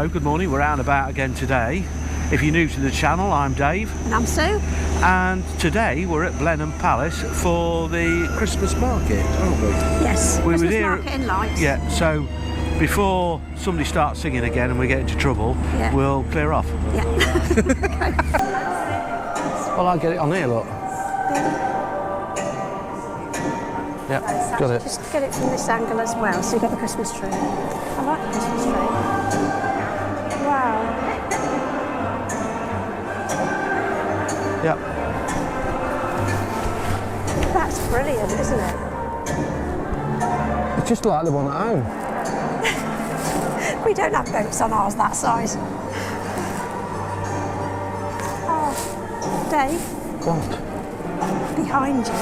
Hello, good morning. We're out and about again today. If you're new to the channel, I'm Dave. And I'm Sue. And today we're at Blenheim Palace for the Christmas market, aren't we? Yes, We Christmas were here, market in lights. Yeah, so before somebody starts singing again and we get into trouble, we'll clear off. Yeah. Well, I'll get it on here, look. Yeah, got it. Just get it from this angle as well, so you've got the Christmas tree. I like the Christmas tree. Wow. Yeah. That's brilliant, isn't it? It's just like the one at home. We don't have boats on ours that size. Oh, Dave. What? Behind you.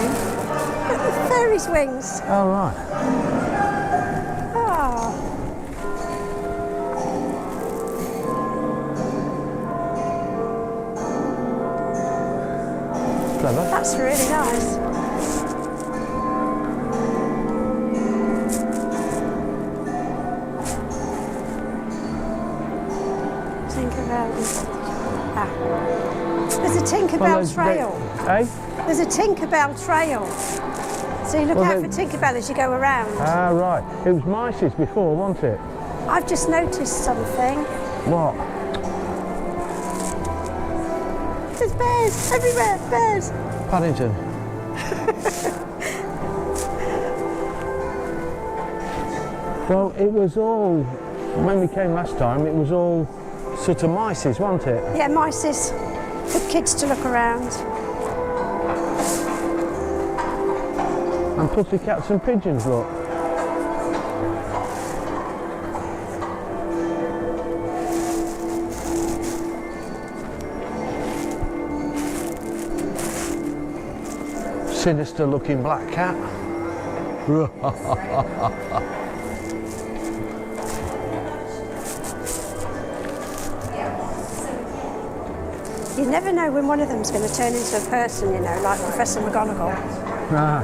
Look at the fairies' wings. Oh, right. Oh. Clever. That's really nice. Tinkerbell. Ah. There's a Tinkerbell trail. Eh? There's a Tinkerbell trail. So you look out for Tinkerbell as you go around. Ah, right. It was Mice's before, wasn't it? I've just noticed something. What? There's bears everywhere, bears. Paddington. Well, it was all, when we came last time, it was all sort of Mice's, wasn't it? Yeah, Mice's for kids to look around. And pussycats and pigeons, look. Sinister looking black cat. You never know when one of them's going to turn into a person, you know, like Professor McGonagall. Ah.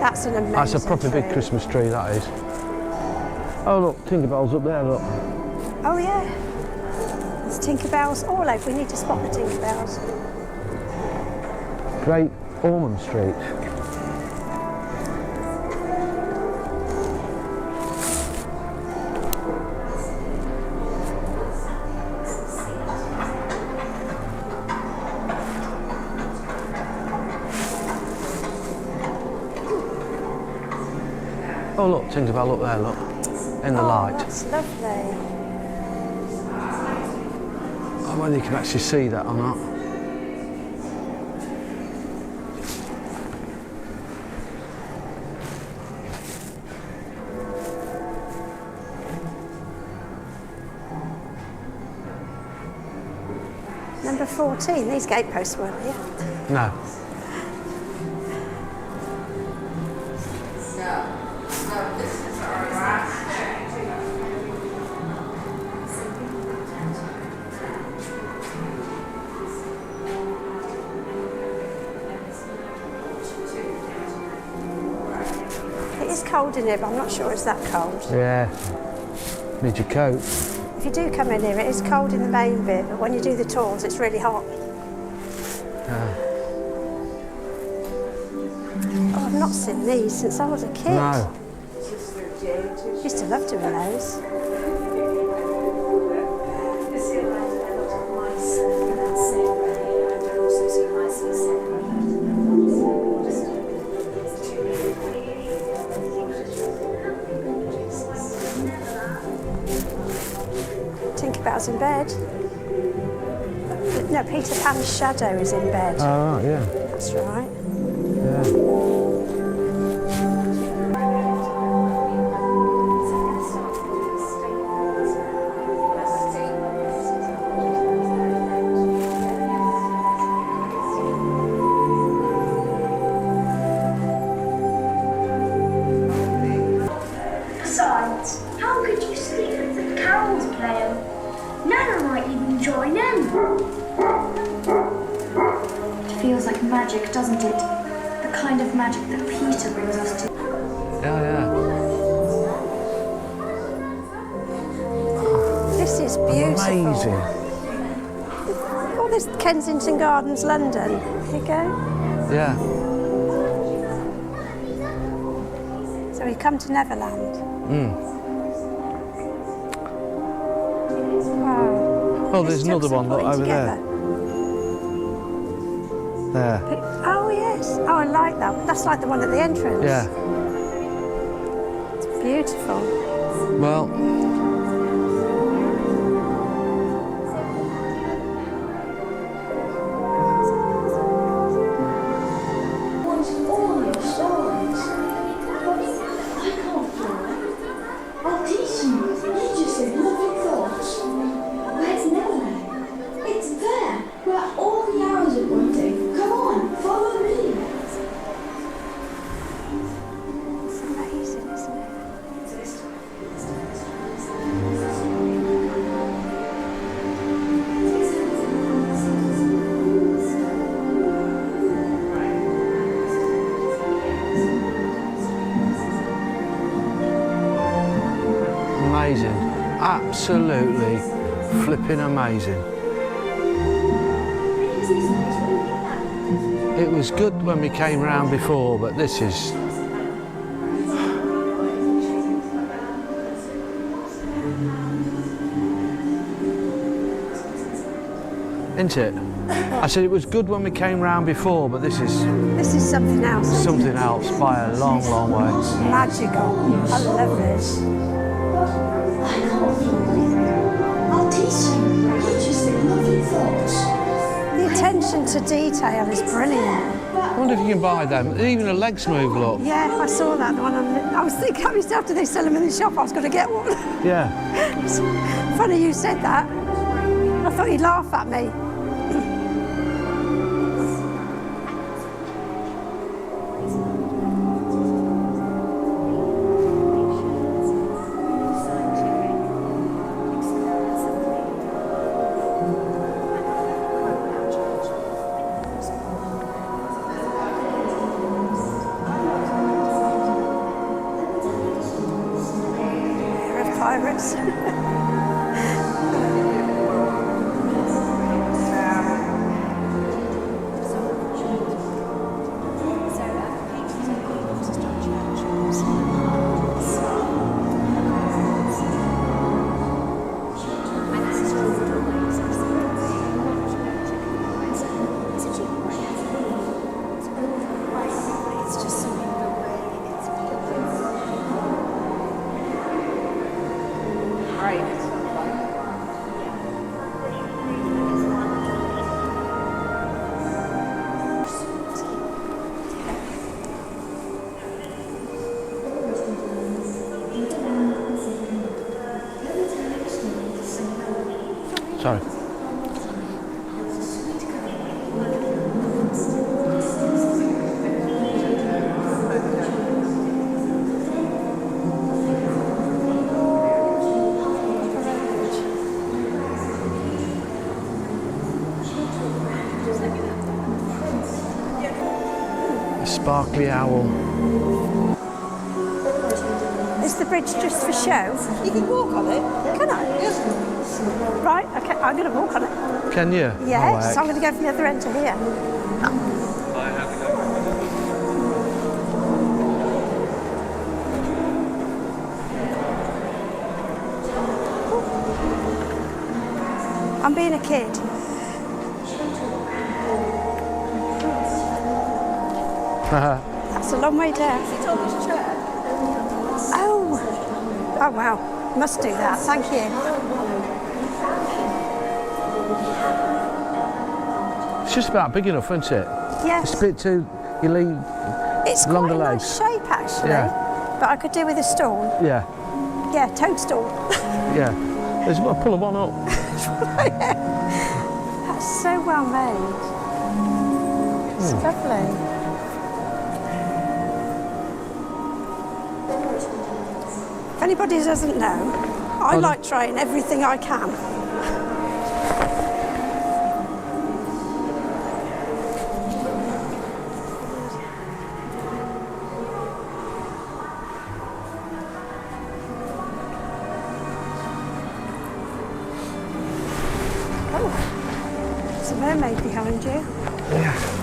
That's an amazing That's a proper tree. big Christmas tree, that is. Oh look, Tinkerbell's up there, look. Oh yeah. There's Tinkerbells all over. We need to spot the Tinkerbells. Great Ormond Street. Oh look, Tinkerbell up there, look, in the light. That's lovely. I wonder if you can actually see that or not. Number 14, these gateposts weren't here. No. It is cold in here, but I'm not sure it's that cold. Yeah. Need your coat. If you do come in here, it is cold in the main bit, but when you do the tours, it's really hot. Oh, I've not seen these since I was a kid. No. Used to love doing those. Tinkerbell's in bed. No, Peter Pan's shadow is in bed. Oh, right, yeah. That's right. Yeah. Besides, how could you sleep with the carols playing? Nana might even join in. like magic, doesn't it? The kind of magic that Peter brings us to. Yeah. This is beautiful. Amazing. Oh, there's Kensington Gardens, London. Here you go. Yeah. So we come to Neverland. Wow. Oh, there's This another took some one, look, putting over together. there. Oh yes. Oh, I like that. That's like the one at the entrance. Yeah. It's beautiful. Well, What's all your stories? I can't fly. I'll teach you. You just said lovely thoughts. Where's Neverland? It's there, where all the arrows are pointing. Come on, follow me. It's amazing, isn't it? amazing. Absolutely flipping amazing. It was good when we came round before, but this is... Isn't it? I said it was good when we came round before, but this is something else. isn't something it? else by a long, long way. Magical. I love this. I can't fly. I'll teach you. You just said lovely thoughts. The attention to detail is brilliant. I wonder if you can buy them. Even the legs move, look. Yeah, I saw that. The one I was thinking after they sell them in the shop, I was going to get one. Yeah. It's funny you said that. I thought you'd laugh at me. Pirates. Sorry. A sparkly owl. Is the bridge just for show? You can walk on it. Can I? Yes. Right, okay, I'm going to walk on it. Can you? Yes, Oh, so I'm going to go from the other end to here. I'm being a kid. That's a long way down. Oh wow, must do that, thank you. It's just about big enough, isn't it? Yes. It's a bit too... You leave It's longer quite a legs. nice shape actually, Yeah. but I could do with a stool. Yeah, Yeah, toadstool. yeah. There's a pull of one up. That's so well made. It's lovely. If anybody doesn't know, I like trying everything I can. mermaid behind you. Yeah.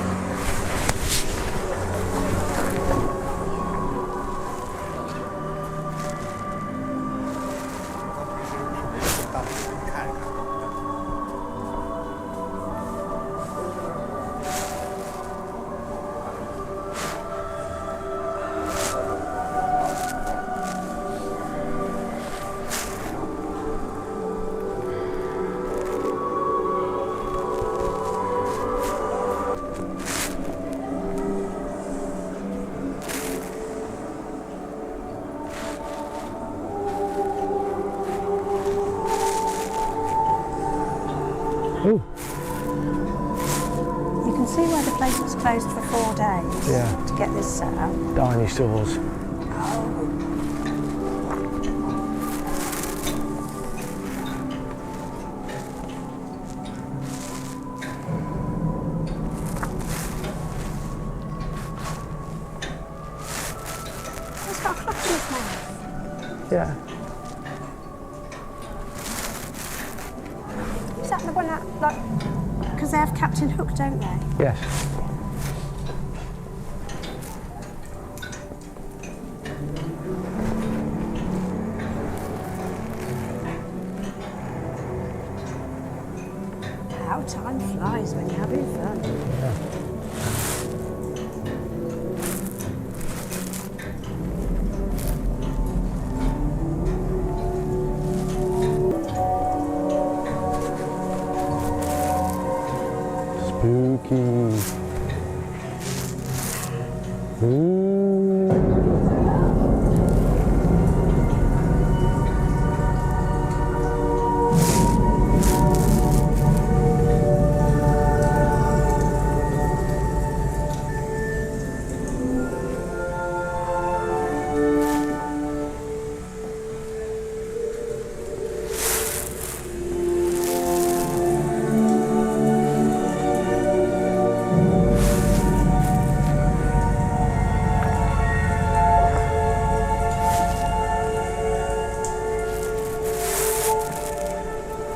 Ooh. You can see where the place was closed for 4 days to get this set up. Dinosaurs. It's got a clock in its mouth. Yeah. Is that the one that, like, because they have Captain Hook, don't they? Yes. How time flies when you're having fun. Spooky. Ooh.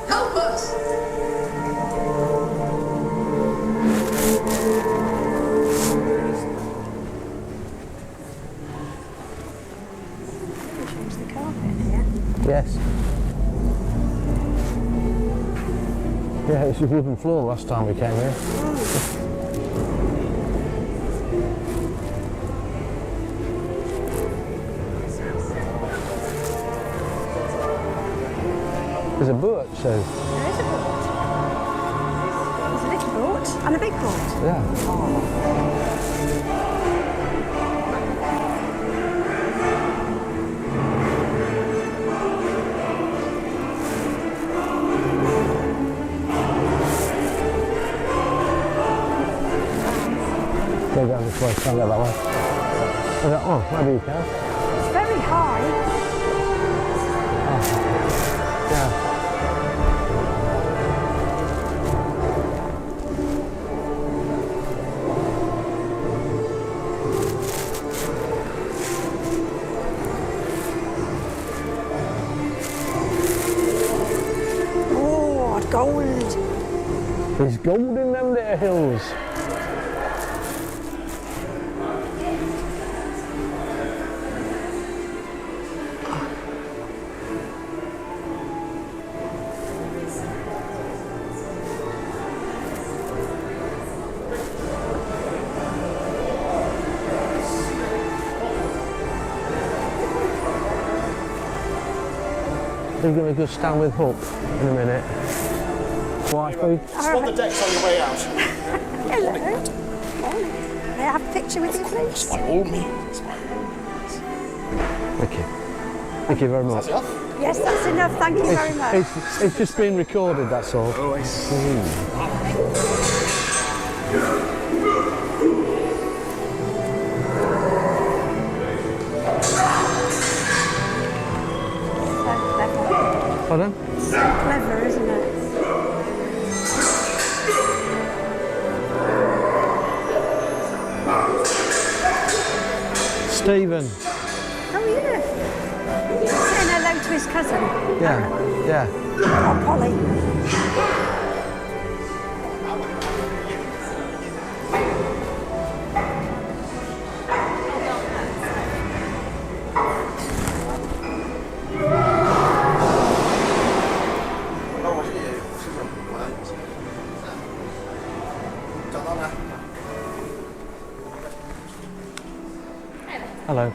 Help us! Change the carpet here. Yes. Yeah, it's a wooden floor last time we came here. There's a boat, so There is a boat. There's a little boat and a big boat. yeah. Go down this way, can't go that way. Is that, oh, maybe you can. It's very high. Yeah. Oh, gold. There's gold in them there hills. You're going to go stand with Hook in a minute. Wifey? Spot the decks on your way out. Hello. Morning. May I have a picture with you, please? By all means. By all means. Thank you. Thank you very much. That's enough? Yes, that's enough. Thank you very much. It's just been recorded, that's all. Oh, I see. So clever. Pardon? So clever, isn't it? Stephen. Oh, yeah. Saying hello to his cousin. Yeah, yeah. Oh, Polly. Hello.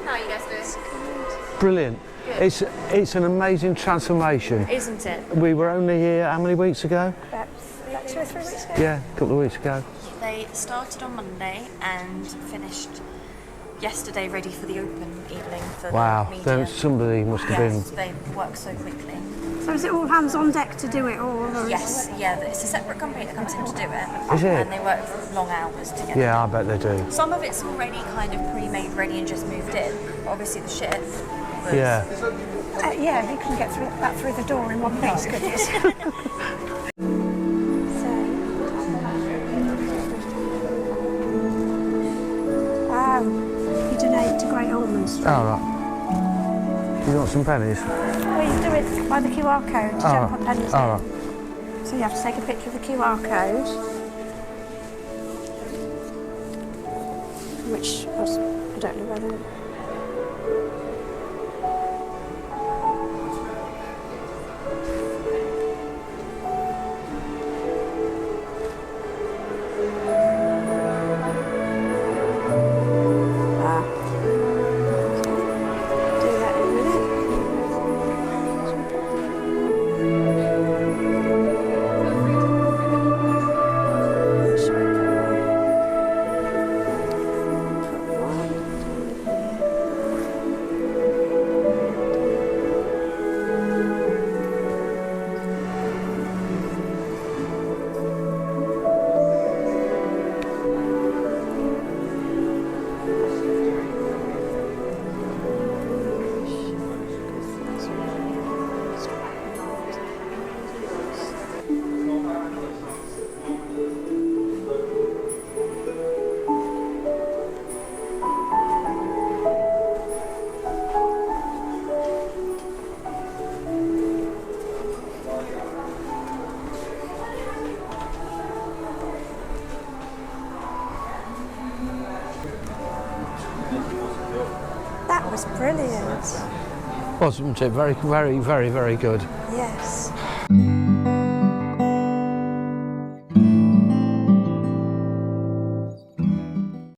How are you guys doing? Brilliant. It's an amazing transformation. Isn't it? We were only here how many weeks ago? About 2 or 3 weeks ago. Yeah, a couple of weeks ago. They started on Monday and finished yesterday, ready for the open evening for Wow, the media. somebody must have Yes, they work so quickly. So is it all hands on deck to do it all? Or Yes, yeah, it's a separate company that comes in to do it. Is it? And they work long hours to get been. Yeah, I bet they do. Some of it's already kind of pre-made, ready and just moved in. But obviously the ship was... Yeah. Yeah, you can get through the door in one piece, couldn't you? You donate to Great Ormond Street. All right. You want some pennies? Well, you do it by the QR code. You don't put pennies All in. right. So you have to take a picture of the QR code, which I don't know whether. Do that in a minute. That was brilliant. Wasn't it? Very, very, very, very good. Yes.